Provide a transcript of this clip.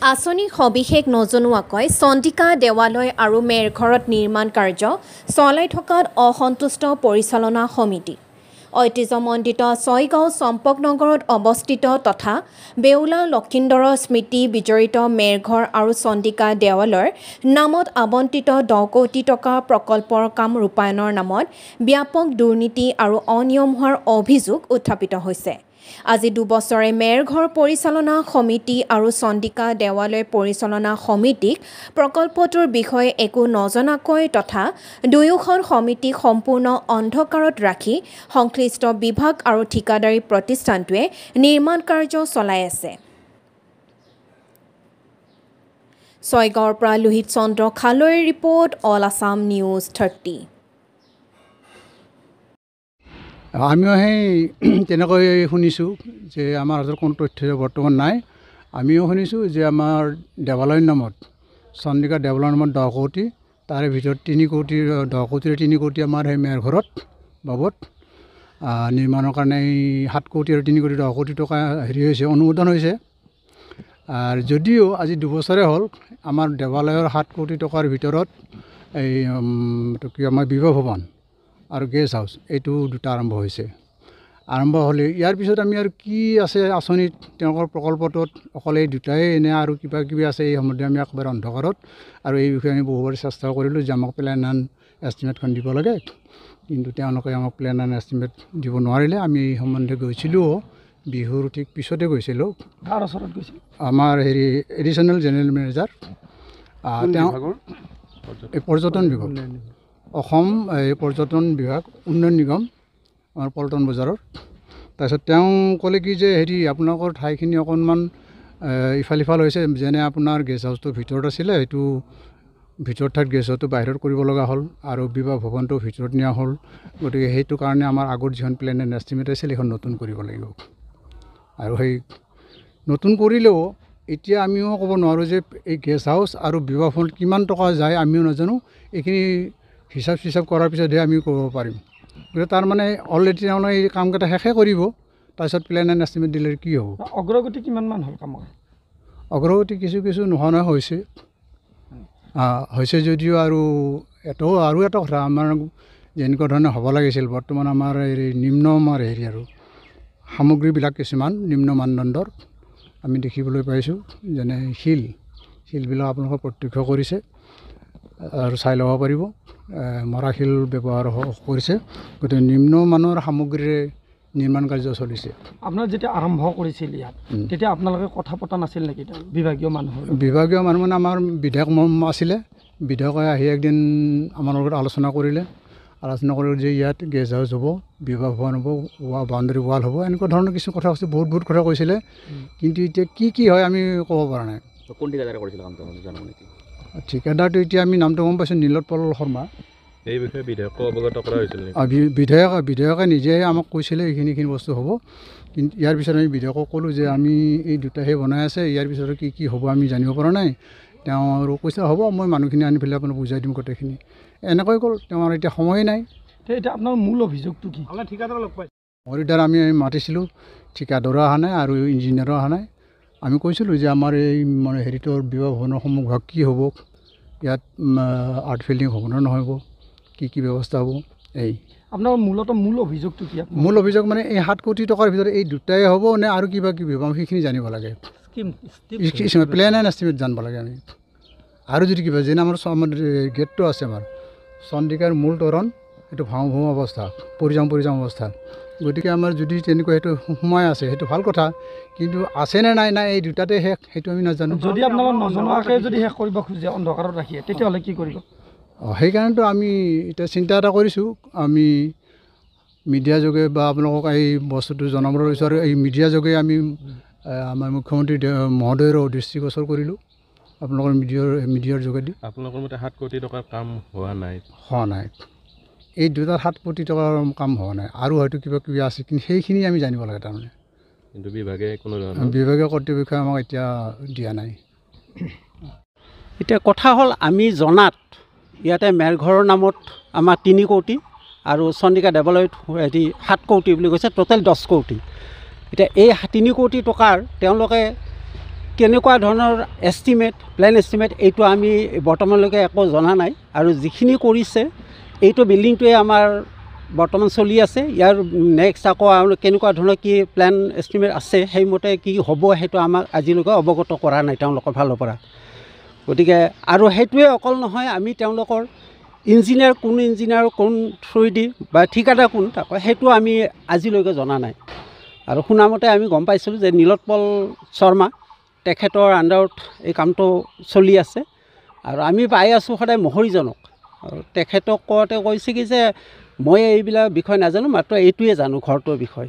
আঁচনি সবিশেষ নজনোৱাকৈ চণ্ডিকা দেৱালয় আৰু মেৰঘৰত নিৰ্মাণ কাৰ্য চলাই থকাত অসন্তুষ্ট পৰিচালনা সমিতি। ঐতিহ্যমণ্ডিত ছয়গাঁও চম্পকনগৰত অৱস্থিত তথা বেউলা লক্ষীন্দৰৰ স্মৃতি বিজড়িত মেৰঘৰ আৰু চণ্ডিকা দেৱালয়ৰ নামত আবণ্টিত 10 কোটি টকা প্ৰকল্পৰ কাম ৰূপায়ণৰ নামত ব্যাপক দুৰ্নীতি আৰু অনিয়ম হোৱাৰ অভিযোগ উত্থাপিত হৈছে। আজি 2 বছৰে মেৰঘৰ পৰিচালনা সমিতি আৰু চণ্ডিকা দেৱালয় পৰিচালনা সমিতিক প্ৰকল্পটোৰ বিষয়ে একো নজনাকৈ তথা দুয়োখন সমিতিক সম্পূৰ্ণ অন্ধকাৰত ৰাখি সংশ্লিষ্ট বিভাগ আৰু ঠিকাদাৰী প্ৰতিষ্ঠানটোৱে নিৰ্মাণ কাৰ্য চলাই আছে। ছয়গাঁৱৰ পৰা লোহিত চন্দ্ৰ খালৈৰ ৰিপৰ্ট, অল আছাম নিউজ 30। আমিও সেই তেনেকৈ শুনিছোঁ যে আমাৰ হাতত কোনো তথ্য বৰ্তমান নাই। আমিও শুনিছোঁ যে আমাৰ দেৱালয়ৰ নামত চণ্ডিকা দেৱালয়ৰ নামত 10 কোটি, তাৰে ভিতৰত 3 কোটি 10 কোটিৰ 3 কোটি আমাৰ সেই মেৰঘৰত বাবদ নিৰ্মাণৰ কাৰণে 7 কোটি আৰু 3 কোটি 10 কোটি টকা হেৰি হৈছে, অনুমোদন হৈছে। আৰু যদিও আজি 2 বছৰে হ'ল আমাৰ দেৱালয়ৰ 7 কোটি টকাৰ ভিতৰত এই কি আমাৰ বিবাহ ভৱন আৰু গেষ্ট হাউচ এইটো দুটা আৰম্ভ হৈছে। আৰম্ভ হ'লে ইয়াৰ পিছত আমি আৰু কি আছে আঁচনিত তেওঁলোকৰ প্ৰকল্পটোত অকল এই দুটাই এনে আৰু কিবা কিবি আছে, এই সম্বন্ধে আমি একেবাৰে অন্ধকাৰত। আৰু এই বিষয়ে আমি বহুবাৰ চেষ্টা কৰিলোঁ যে আমাক প্লেন এণ্ড এষ্টিমেটখন দিব লাগে, কিন্তু তেওঁলোকে আমাক প্লেন এণ্ড এষ্টিমেট দিব নোৱাৰিলে। আমি এই সম্বন্ধে গৈছিলোঁ, বিহুৰ ঠিক পিছতে গৈছিলোঁ। কাৰ ওচৰত গৈছিল? আমাৰ হেৰি এডিশ্যনেল জেনেৰেল মেনেজাৰ তেওঁ এই পৰ্যটন বিভাগ, অসম এই পৰ্যটন বিভাগ উন্নয়ন নিগম আমাৰ পল্টন বজাৰৰ। তাৰপিছত তেওঁ ক'লে কি যে হেৰি আপোনালোকৰ ঠাইখিনি অকণমান ইফাল সিফাল হৈছে, যেনে আপোনাৰ গেষ্ট হাউচটো ভিতৰত আছিলে, সেইটো ভিতৰত ঠাইত গেষ্ট হাউচটো বাহিৰত কৰিব লগা হ'ল আৰু বিবাহ ভৱনটো ভিতৰত নিয়া হ'ল। গতিকে সেইটো কাৰণে আমাৰ আগৰ যিখন প্লেন এণ্ড এষ্টিমেট আছিল সেইখন নতুন কৰিব লাগিব। আৰু সেই নতুন কৰিলেও এতিয়া আমিও ক'ব নোৱাৰোঁ যে এই গেষ্ট হাউচ আৰু বিবাহ ভৱনত কিমান টকা যায় আমিও নাজানো। এইখিনি হিচাপ চিচাপ কৰাৰ পিছতহে আমি ক'ব পাৰিম। গতিকে তাৰমানে অলৰেডি তেওঁলোকে এই কামকেইটা শেষে কৰিব, তাৰপিছত প্লেন এণ্ড এষ্টিমেট দিলে কি হ'ব। অগ্ৰগতি কিমানমান হ'ল কামৰ? অগ্ৰগতি কিছু নোহোৱা নহয় হৈছে, হৈছে যদিও আৰু এটা কথা, আমাৰ যেনেকুৱা ধৰণে হ'ব লাগিছিল বৰ্তমান আমাৰ এই নিম্ন আমাৰ হেৰি আৰু সামগ্ৰীবিলাক কিছুমান নিম্ন মানদণ্ডৰ আমি দেখিবলৈ পাইছোঁ। যেনে শিলবিলাক আপোনালোকে প্ৰত্যক্ষ কৰিছে আৰু চাই ল'ব পাৰিব, মৰা শিল ব্যৱহাৰ কৰিছে। গতিকে নিম্নমানৰ সামগ্ৰীৰে নিৰ্মাণ কাৰ্য চলিছে। আপোনাৰ যেতিয়া আৰম্ভ কৰিছিল ইয়াত, তেতিয়া আপোনালোকে কথা পতা নাছিল নেকি বিভাগীয় মানুহৰ? বিভাগীয় মানুহ মানে আমাৰ বিধায়ক আছিলে, বিধায়কে আহি একদিন আমাৰ লগত আলোচনা কৰিলে যে ইয়াত গেষ্ট হাউচ হ'ব, বিবাহ ভৱন হ'ব, বাউণ্ডেৰী ৱাল হ'ব, এনেকুৱা ধৰণৰ কিছু কথা কৈছে, বহুত কথা কৈছিলে। কিন্তু এতিয়া কি হয় আমি ক'ব পৰা নাই। কোন ঠিকাদাৰে কৰিছিল কামটো জানো নেকি? ঠিকাদাৰটো এতিয়া আমি নামটো গম পাইছোঁ, নীলোৎপল শৰ্মা। এই বিষয়ে বিধায়কক অৱগত কৰা হৈছিল নেকি? বিধায়কে নিজে আমাক কৈছিলে এইখিনি বস্তু হ'ব। কিন্তু ইয়াৰ পিছত আমি বিধায়কক ক'লোঁ যে আমি এই দুটাহে বনাই আছে, ইয়াৰ পিছত কি হ'ব আমি জানিব পৰা নাই। তেওঁ আৰু কৈছে হ'ব, মই মানুহখিনি আনি পেলাই আপোনাক বুজাই দিম গোটেইখিনি, এনেকৈ ক'ল। তেওঁৰ এতিয়া সময়ে নাই। এতিয়া আপোনাৰ মূল অভিযোগটো কি? ঠিকাদাৰ লগ পাইছে, মৰিদাৰ আমি মাতিছিলোঁ, ঠিকাদাৰো অহা নাই আৰু ইঞ্জিনিয়াৰো অহা নাই। আমি কৈছিলোঁ যে আমাৰ এই মানে হেৰিটোৰ বিবাহ ভৱনৰ সন্মুখভাগ কি হ'ব, ইয়াত আৰ্ট ফিল্ডিং হ'ব নে নহ'ব, কি ব্যৱস্থা হ'ব। এই আপোনাৰ মূল অভিযোগটো কি? মূল অভিযোগ মানে এই 7 কোটি টকাৰ ভিতৰত এই দুটাই হ'ব নে আৰু কিবা হ'ব, আমি সেইখিনি জানিব লাগে। প্লেন এণ্ড এষ্টিমেট জানিব লাগে আমি। আৰু যদি কিবা যেনে আমাৰ গেটটো আছে, আমাৰ চণ্ডিকাৰ মূল তৰণ সেইটো ভাও অৱস্থা, পৰিজাম অৱস্থা। গতিকে আমাৰ যদি তেনেকুৱা সেইটো সোমাই আছে সেইটো ভাল কথা, কিন্তু আছেনে নাই এই দুটাতে শেষ সেইটো আমি নাজানো। যদি আপোনালোক নজনোৱাকৈ যদি শেষ কৰিব খোজে অন্ধকাৰত ৰাখি, তেতিয়াহ'লে কি কৰিব? সেইকাৰণেতো আমি এতিয়া চিন্তা এটা কৰিছোঁ, আমি মিডিয়া যোগে বা আপোনালোকক এই বস্তুটো জনাবলৈ বিচাৰোঁ। এই মিডিয়া যোগে আমি আমাৰ মুখ্যমন্ত্ৰী মহোদয়ৰ দৃষ্টিগোচৰ কৰিলোঁ আপোনালোকৰ মিডিয়াৰ যোগেদি। আপোনালোকৰ মতে 7 কোটি টকাৰ কাম হোৱা নাই। এই দুটাৰ 7 কোটি টকাৰ কাম হোৱা নাই, আৰু হয়তো কিবা আছে, কিন্তু সেইখিনি আমি জানিব লাগে তাৰমানে। কিন্তু বিভাগীয় কৰ্তৃপক্ষই আমাক এতিয়া দিয়া নাই। এতিয়া কথা হ'ল, আমি জনাত ইয়াতে মেৰঘৰৰ নামত আমাৰ 3 কোটি আৰু চণ্ডিকা দেৱালয়ত 7 কোটি বুলি কৈছে, টোটেল 10 কোটি। এতিয়া এই 3 কোটি টকাৰ তেওঁলোকে কেনেকুৱা ধৰণৰ এষ্টিমেট প্লেন এষ্টিমেট এইটো আমি বৰ্তমানলৈকে একো জনা নাই আৰু যিখিনি কৰিছে এইটো বিল্ডিংটোৱে আমাৰ বৰ্তমান চলি আছে ইয়াৰ নেক্সট আকৌ কেনেকুৱা ধৰণৰ কি প্লেন এষ্টিমেট আছে সেইমতে কি হ'ব সেইটো আমাক আজিলৈকে অৱগত কৰা নাই তেওঁলোকৰ ফালৰ পৰা গতিকে আৰু সেইটোৱে অকল নহয় আমি তেওঁলোকৰ ইঞ্জিনিয়াৰ কোন থ্ৰুদি বা ঠিকাদাৰ কোন তাকো সেইটো আমি আজিলৈকে জনা নাই আৰু শুনামতে আমি গম পাইছিলোঁ যে নীলোৎপল শৰ্মা তেখেতৰ আণ্ডাৰত এই কামটো চলি আছে আৰু আমি পাই আছোঁ সদায় মহৰীজনক আৰু তেখেতক কওঁতে কৈছে কি যে মই এইবিলাক বিষয় নাজানো মাত্ৰ এইটোৱে জানো ঘৰটোৰ বিষয়